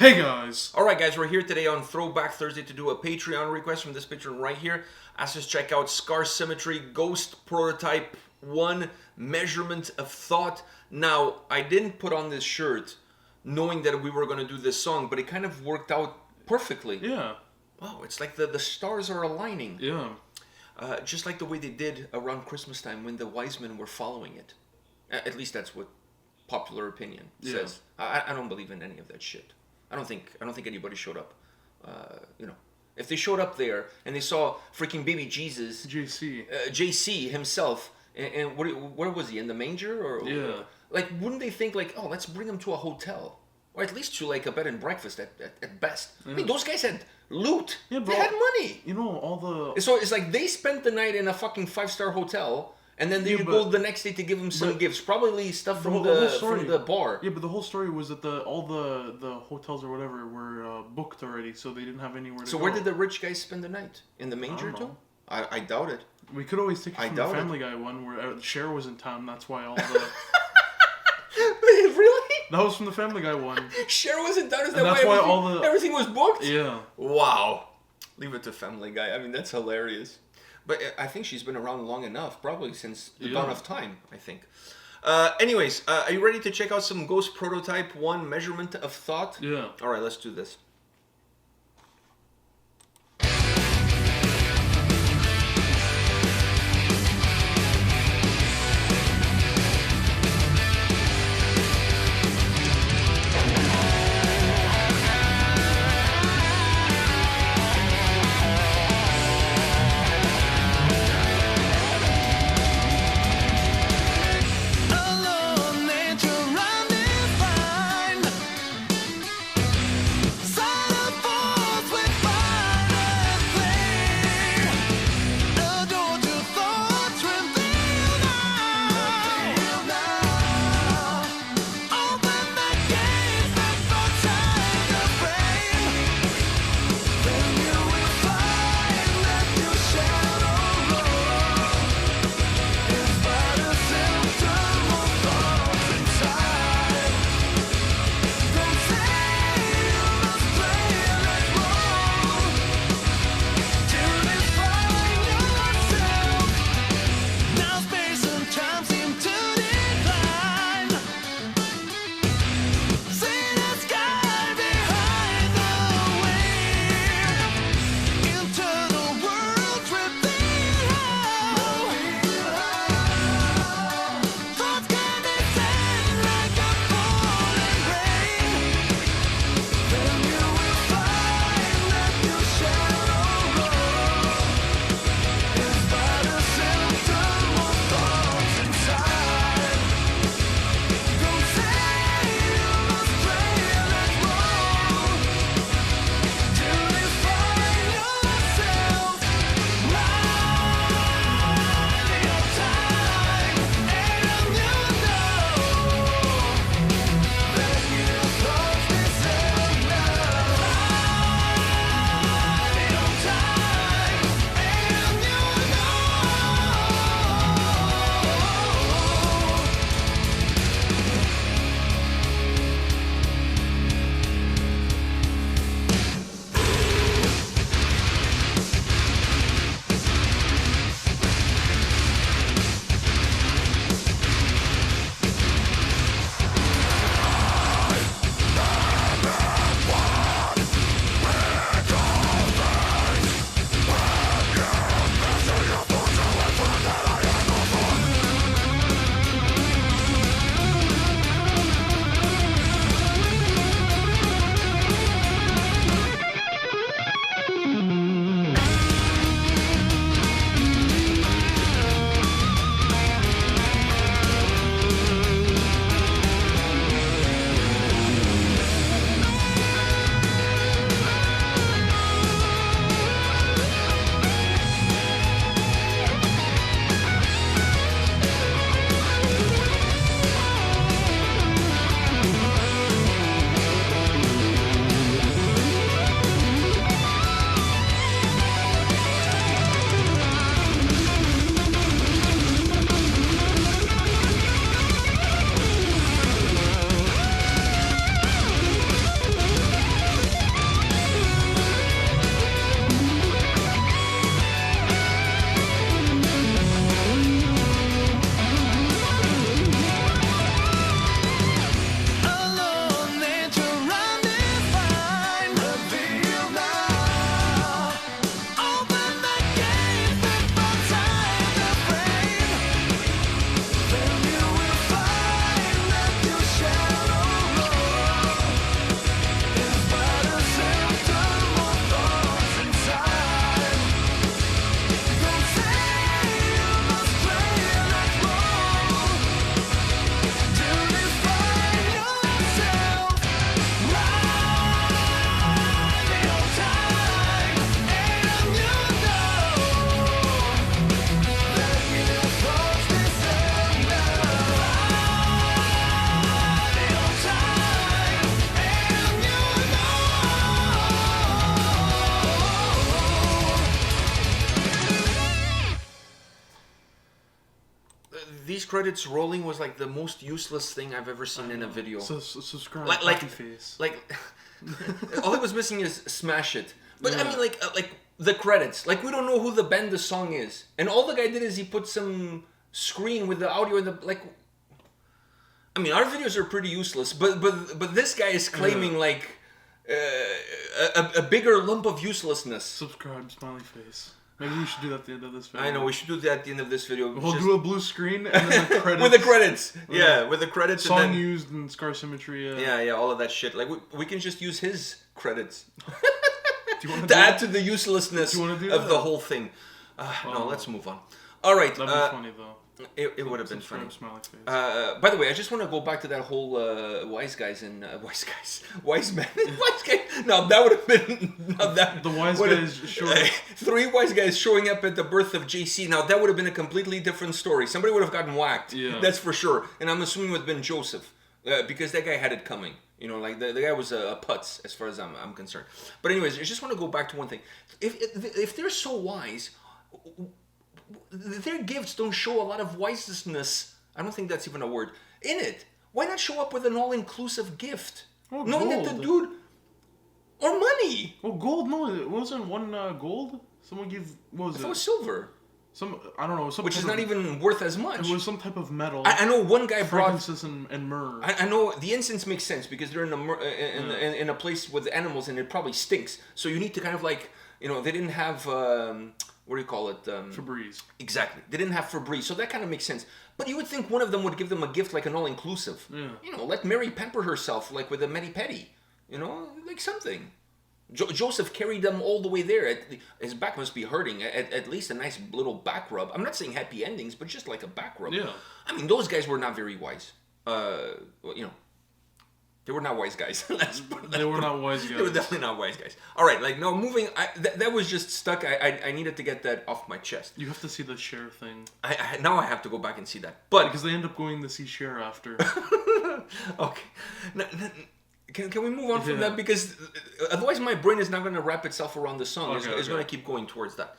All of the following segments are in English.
Hey guys! Alright guys, we're here today on Throwback Thursday to do a Patreon request from this patron right here. Asked us to check out Scar Symmetry Ghost Prototype 1 Measurement of Thought. Now, I didn't put on this shirt knowing that we were going to do this song, but it kind of worked out perfectly. Yeah. Wow, it's like the stars are aligning. Yeah. Just like the way they did around Christmas time when the wise men were following it. At least that's what popular opinion says. I don't believe in any of that shit. I don't think anybody showed up. If they showed up there and they saw freaking baby Jesus, JC himself, and where was he, in the manger or? Yeah. Like, wouldn't they think like, oh, let's bring him to a hotel, or at least to like a bed and breakfast at best? Yeah. I mean, those guys had loot. Yeah, bro. They had money. You know all the. So it's like they spent the night in a fucking 5-star hotel. And then they go the next day to give him some gifts, probably stuff from the bar. Yeah, but the whole story was that all the hotels or whatever were booked already, so they didn't have anywhere to go. So where did the rich guys spend the night? In the manger too? I doubt it. We could always take it from the Family Guy one where Cher was in town. That's why all the. Really? That was from the Family Guy one. Cher was in town. Is that that's why everything was booked? Yeah. Wow. Leave it to Family Guy. I mean, that's hilarious. But I think she's been around long enough, probably since the dawn of time, I think. Anyways, are you ready to check out some Ghost Prototype 1 Measurement of Thought? Yeah. All right, let's do this. So these credits rolling was like the most useless thing I've ever seen in a video. So subscribe, Like happy face. like all it was missing is smash it. But I Yeah. mean, like the credits. Like we don't know who the band the song is, and all the guy did is he put some screen with the audio and the like. I mean, our videos are pretty useless, but this guy is claiming like a bigger lump of uselessness. Subscribe, smiley face. Maybe we should do that at the end of this video. I know we should do that at the end of this video. We'll do a blue screen and then the credits. With the credits, yeah, with the credits. Song and then, used in Scar Symmetry. yeah, all of that shit. Like we can just use his credits Do you want to add to the uselessness Do you wanna do of that? the whole thing. No, let's move on. All right, That'd be funny though. it would have been funny. Subscribe, smiley face. By the way, I just want to go back to that whole wise men. Wise guy. No, that would have been The wise guys showing up. 3 wise guys showing up at the birth of JC. Now that would have been a completely different story. Somebody would have gotten whacked. Yeah. That's for sure. And I'm assuming it would have been Joseph, because that guy had it coming. You know, like the guy was a putz as far as I'm concerned. But anyways, I just want to go back to one thing. If they're so wise, their gifts don't show a lot of wiseness. I don't think that's even a word in it. Why not show up with an all-inclusive gift? Oh, Knowing that the gold. dude or money. Oh, gold? No, it wasn't one gold. Someone gave. What was If it? it was silver, I don't know. Some which type is not of- even worth as much. It was some type of metal. I know one guy brought. Frankincense and myrrh. I know the incense makes sense because they're in a place with animals and it probably stinks. So you need to kind of like, they didn't have what do you call it? Febreze. Exactly. They didn't have Febreze, so that kind of makes sense. But you would think one of them would give them a gift like an all-inclusive. Yeah. Let Mary pamper herself like with a mani-pedi. Like something. Joseph carried them all the way there. His back must be hurting. At least a nice little back rub. I'm not saying happy endings, but just like a back rub. Yeah. I mean, those guys were not very wise. They were not wise guys. They were not wise guys. They were definitely not wise guys. All right, moving. That was just stuck. I needed to get that off my chest. You have to see the Cher thing. Now I have to go back and see that. But Because they end up going to see Cher after. okay, can we move on from Yeah. that? Because otherwise my brain is not going to wrap itself around the song. It's Okay. going to keep going towards that.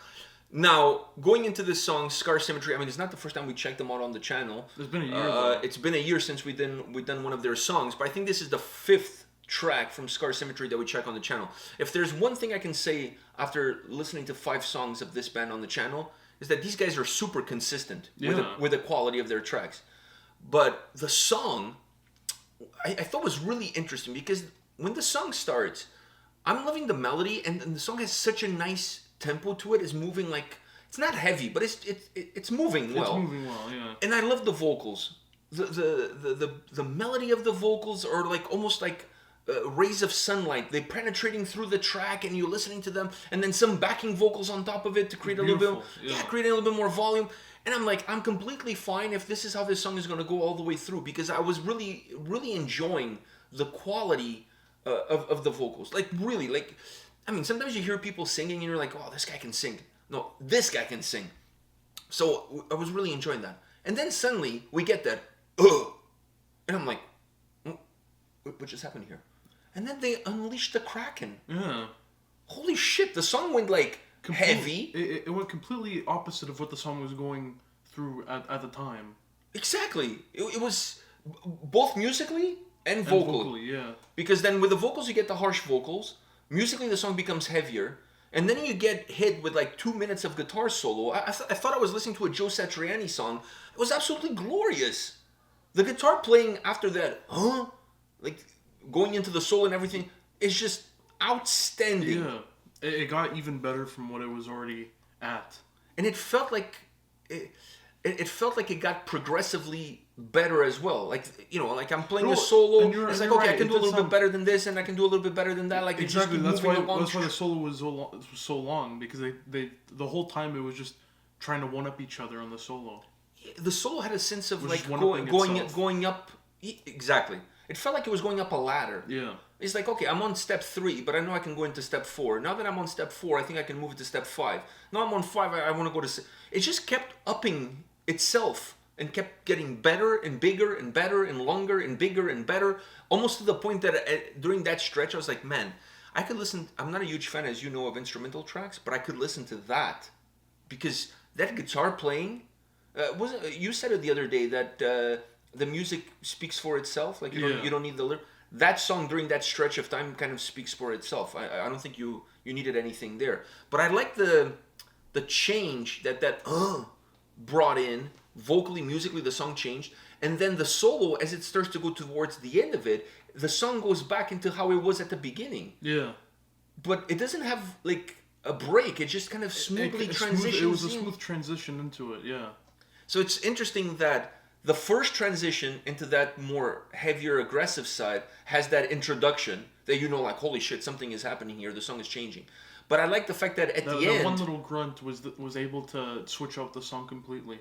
Now, going into this song, Scar Symmetry, I mean, it's not the first time we checked them out on the channel. It's been a year, though. It's been a year since we've done one of their songs, but I think this is the 5th track from Scar Symmetry that we check on the channel. If there's one thing I can say after listening to 5 songs of this band on the channel, is that these guys are super consistent with the quality of their tracks. But the song, I thought was really interesting because when the song starts, I'm loving the melody, and the song has such a nice tempo to it. It's moving like, it's not heavy, but it's moving well. It's moving well, yeah. And I love the vocals. The melody of the vocals are like almost like rays of sunlight. They're penetrating through the track, and you're listening to them, and then some backing vocals on top of it to create a little bit, Beautiful, yeah. create a little bit more volume. And I'm like, I'm completely fine if this is how this song is going to go all the way through, because I was really, really enjoying the quality of the vocals. Like, really, like, I mean, sometimes you hear people singing and you're like, oh, this guy can sing. No, this guy can sing. So I was really enjoying that. And then suddenly we get that, and I'm like, what just happened here? And then they unleashed the Kraken. Yeah. Holy shit, the song went like heavy. It went completely opposite of what the song was going through at the time. Exactly. It was both musically and vocally. Yeah. Because then with the vocals you get the harsh vocals. Musically the song becomes heavier. And then you get hit with like 2 minutes of guitar solo. I thought I was listening to a Joe Satriani song. It was absolutely glorious. The guitar playing after that, like going into the solo and everything, is just outstanding. Yeah. It got even better from what it was already at. And it felt like it felt like it got progressively better as well. Like, like I'm playing a solo. It's like, okay, I can do a little bit better than this, and I can do a little bit better than that. Like, exactly. It just keep moving along. That's why the solo was so long, because they the whole time it was just trying to one up each other on the solo. The solo had a sense of like one-upping going up. Exactly. It felt like it was going up a ladder. Yeah. It's like, okay, I'm on step 3, but I know I can go into step 4. Now that I'm on step 4, I think I can move it to step 5. Now I'm on 5, I want to go to... It just kept upping itself and kept getting better and bigger and better and longer and bigger and better, almost to the point that during that stretch, I was like, man, I could listen... I'm not a huge fan, as you know, of instrumental tracks, but I could listen to that because that guitar playing Wasn't you said it the other day that the music speaks for itself? Like you don't need the lyric. That song during that stretch of time kind of speaks for itself. I don't think you needed anything there. But I like the change that brought in vocally, musically. The song changed, and then the solo as it starts to go towards the end of it, the song goes back into how it was at the beginning. Yeah. But it doesn't have like a break. It just kind of smoothly transitions. It was a smooth transition into it. Yeah. So it's interesting that the first transition into that more heavier, aggressive side has that introduction that like, holy shit, something is happening here. The song is changing. But I like the fact that at the end, one little grunt was able to switch out the song completely.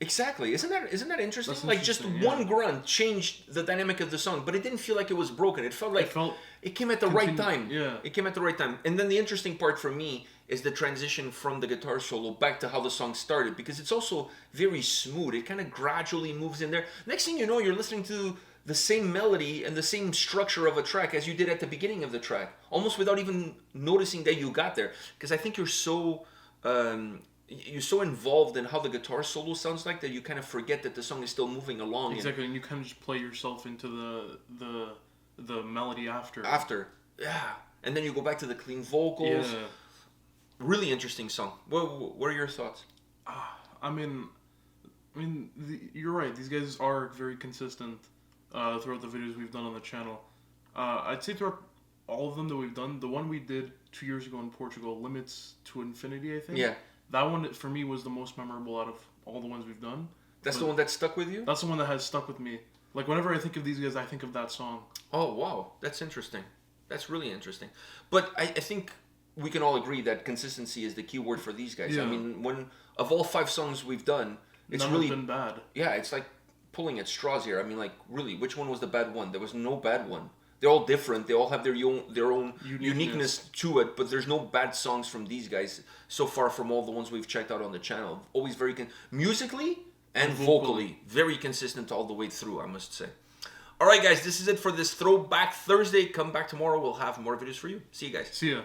Exactly. Isn't that interesting? That's like just one grunt changed the dynamic of the song, but it didn't feel like it was broken. It felt like it came at the right time. Yeah. It came at the right time. And then the interesting part for me is the transition from the guitar solo back to how the song started, because it's also very smooth. It kind of gradually moves in there. Next thing you know, you're listening to the same melody and the same structure of a track as you did at the beginning of the track, almost without even noticing that you got there. Because I think you're so involved in how the guitar solo sounds like that you kind of forget that the song is still moving along. Exactly, and you kind of just play yourself into the melody after. Yeah. And then you go back to the clean vocals. Yeah. Really interesting song. What are your thoughts? You're right. These guys are very consistent throughout the videos we've done on the channel. I'd say throughout all of them that we've done, the one we did 2 years ago in Portugal, Limits to Infinity, I think. Yeah. That one, for me, was the most memorable out of all the ones we've done. That's the one that stuck with you? That's the one that has stuck with me. Like, whenever I think of these guys, I think of that song. Oh, wow. That's interesting. That's really interesting. But I think we can all agree that consistency is the key word for these guys. Yeah. I mean, of all 5 songs we've done, it's None really have been bad. Yeah, it's like pulling at straws here. I mean, like, really, which one was the bad one? There was no bad one. They're all different. They all have their own uniqueness to it, but there's no bad songs from these guys so far from all the ones we've checked out on the channel. Always very musically and vocally, very consistent all the way through, I must say. All right, guys, this is it for this Throwback Thursday. Come back tomorrow. We'll have more videos for you. See you guys. See ya.